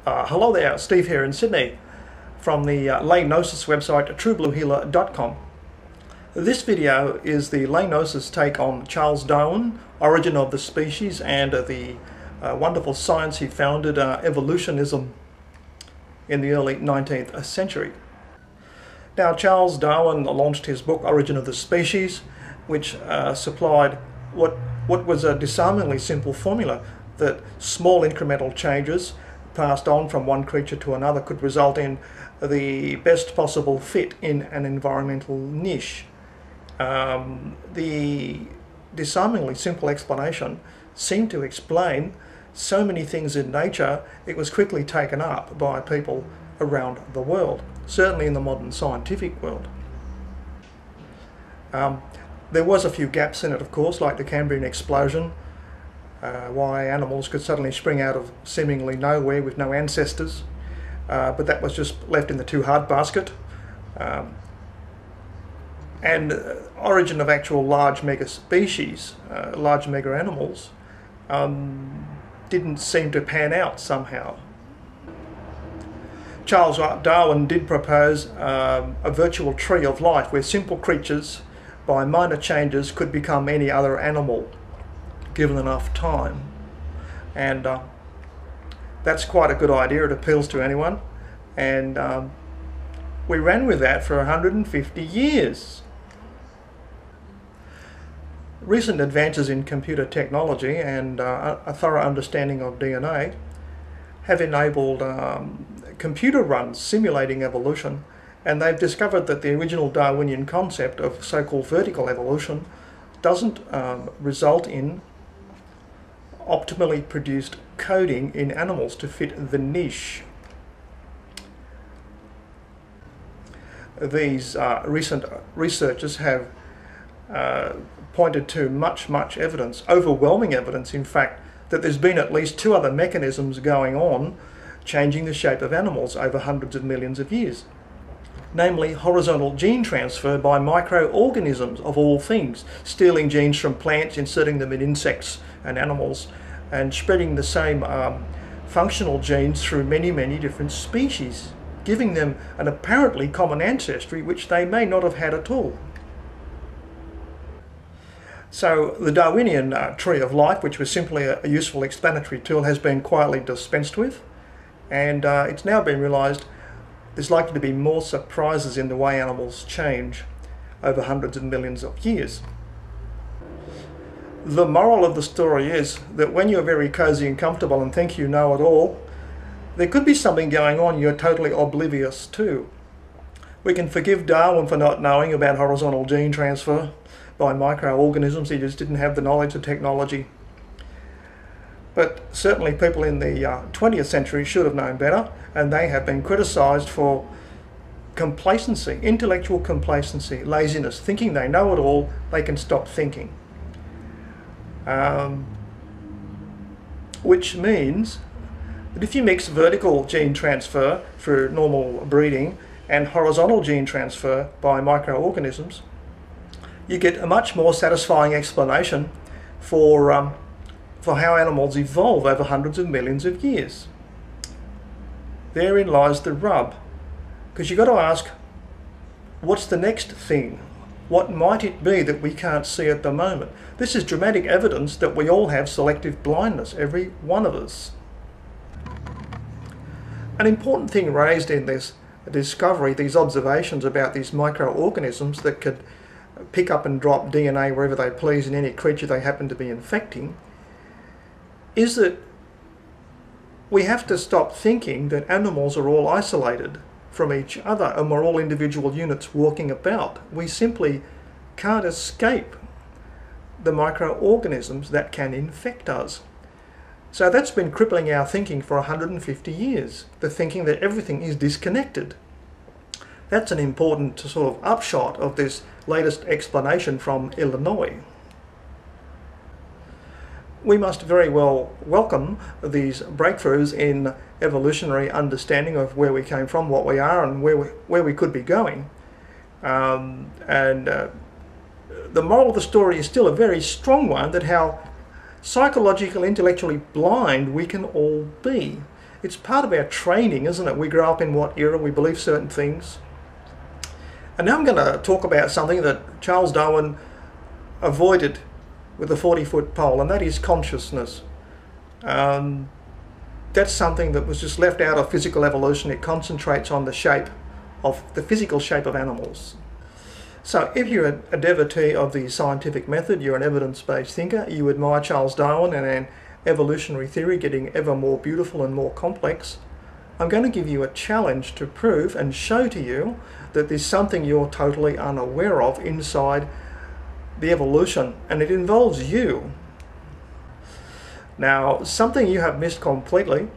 Hello there, Steve here in Sydney from the GNOSIS website truebluehealer.com. This video is the GNOSIS take on Charles Darwin, origin of the species, and the wonderful science he founded, evolutionism, in the early 19th century. Now, Charles Darwin launched his book Origin of the Species, which supplied what was a disarmingly simple formula that small incremental changes passed on from one creature to another could result in the best possible fit in an environmental niche. The disarmingly simple explanation seemed to explain so many things in nature, it was quickly taken up by people around the world, certainly in the modern scientific world. There was a few gaps in it, of course, like the Cambrian explosion, why animals could suddenly spring out of seemingly nowhere with no ancestors, but that was just left in the too hard basket. And origin of actual large mega species, large mega animals, didn't seem to pan out somehow. Charles Darwin did propose a virtual tree of life where simple creatures by minor changes could become any other animal given enough time, and that's quite a good idea. It appeals to anyone, and we ran with that for 150 years. Recent advances in computer technology and a thorough understanding of DNA have enabled computer runs simulating evolution, and they've discovered that the original Darwinian concept of so-called vertical evolution doesn't result in optimally produced coding in animals to fit the niche. These recent researchers have pointed to much evidence, overwhelming evidence in fact, that there's been at least two other mechanisms going on changing the shape of animals over hundreds of millions of years. Namely, horizontal gene transfer by microorganisms of all things, stealing genes from plants, inserting them in insects and animals, and spreading the same functional genes through many different species, giving them an apparently common ancestry which they may not have had at all. So the Darwinian tree of life, which was simply a useful explanatory tool, has been quietly dispensed with, and it's now been realised there's likely to be more surprises in the way animals change over hundreds of millions of years. The moral of the story is that when you're very cozy and comfortable and think you know it all, there could be something going on you're totally oblivious to. We can forgive Darwin for not knowing about horizontal gene transfer by microorganisms. He just didn't have the knowledge of technology. But certainly people in the 20th century should have known better, and they have been criticised for complacency, intellectual complacency, laziness, thinking they know it all, they can stop thinking. Which means that if you mix vertical gene transfer through normal breeding and horizontal gene transfer by microorganisms, you get a much more satisfying explanation for how animals evolve over hundreds of millions of years. Therein lies the rub, because you've got to ask, what's the next thing? What might it be that we can't see at the moment? This is dramatic evidence that we all have selective blindness, every one of us. An important thing raised in this discovery, these observations about these microorganisms that could pick up and drop DNA wherever they please in any creature they happen to be infecting, is that we have to stop thinking that animals are all isolated from each other and we're all individual units walking about. We simply can't escape the microorganisms that can infect us. So that's been crippling our thinking for 150 years, the thinking that everything is disconnected. That's an important sort of upshot of this latest explanation from Illinois. We must very well welcome these breakthroughs in evolutionary understanding of where we came from, what we are, and where we could be going. The moral of the story is still a very strong one, that how psychologically, intellectually blind we can all be. It's part of our training, isn't it? We grow up in what era, we believe certain things. And now I'm going to talk about something that Charles Darwin avoided with a 40-foot pole, and that is consciousness. That's something that was just left out of physical evolution. It concentrates on the shape of the physical shape of animals. So if you're a devotee of the scientific method, you're an evidence-based thinker, you admire Charles Darwin and an evolutionary theory getting ever more beautiful and more complex, I'm going to give you a challenge to prove and show to you that there's something you're totally unaware of inside the evolution, and it involves you. Now, something you have missed completely,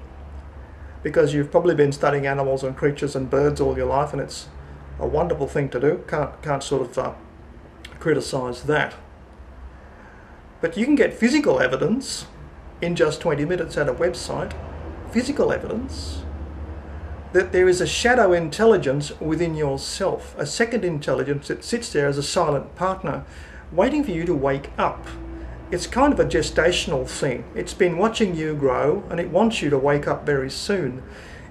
because you've probably been studying animals and creatures and birds all your life, and it's a wonderful thing to do. Can't sort of criticize that. But you can get physical evidence in just 20 minutes at a website, physical evidence that there is a shadow intelligence within yourself, a second intelligence that sits there as a silent partner, waiting for you to wake up. It's kind of a gestational thing. It's been watching you grow, and it wants you to wake up very soon.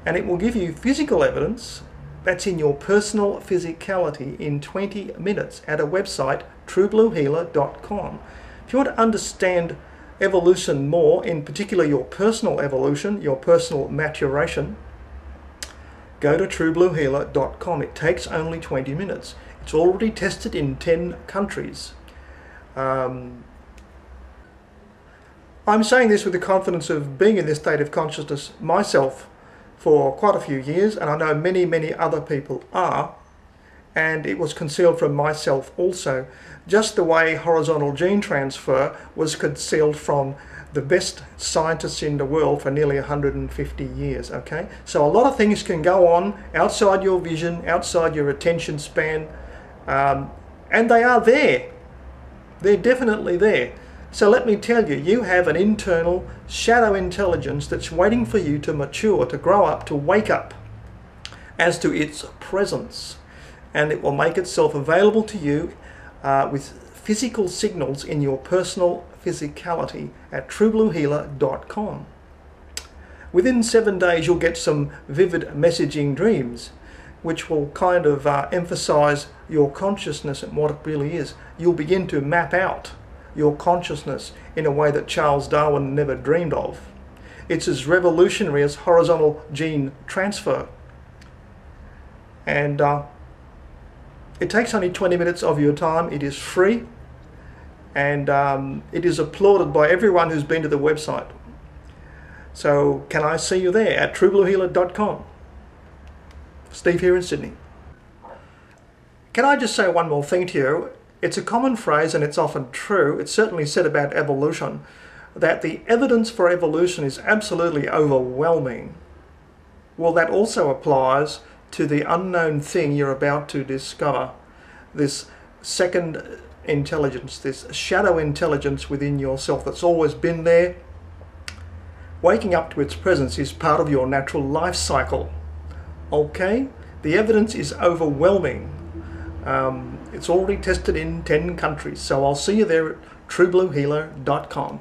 And it will give you physical evidence that's in your personal physicality in 20 minutes at a website, truebluehealer.com. If you want to understand evolution more, in particular your personal evolution, your personal maturation, go to truebluehealer.com. It takes only 20 minutes. It's already tested in 10 countries. I'm saying this with the confidence of being in this state of consciousness myself for quite a few years, and I know many other people are, and it was concealed from myself also, just the way horizontal gene transfer was concealed from the best scientists in the world for nearly 150 years, okay? So a lot of things can go on outside your vision, outside your attention span, and they are there. They're definitely there. So let me tell you, you have an internal shadow intelligence that's waiting for you to mature, to grow up, to wake up as to its presence. And it will make itself available to you with physical signals in your personal physicality at truebluehealer.com. Within 7 days, you'll get some vivid messaging dreams, which will kind of emphasize your consciousness and what it really is. You'll begin to map out your consciousness in a way that Charles Darwin never dreamed of. It's as revolutionary as horizontal gene transfer. And it takes only 20 minutes of your time. It is free, and it is applauded by everyone who's been to the website. So can I see you there at truebluehealer.com? Steve here in Sydney. Can I just say one more thing to you? It's a common phrase, and it's often true. It's certainly said about evolution, that the evidence for evolution is absolutely overwhelming. Well, that also applies to the unknown thing you're about to discover. This second intelligence, this shadow intelligence within yourself that's always been there. Waking up to its presence is part of your natural life cycle. Okay? The evidence is overwhelming. It's already tested in 10 countries. So I'll see you there at truebluehealer.com.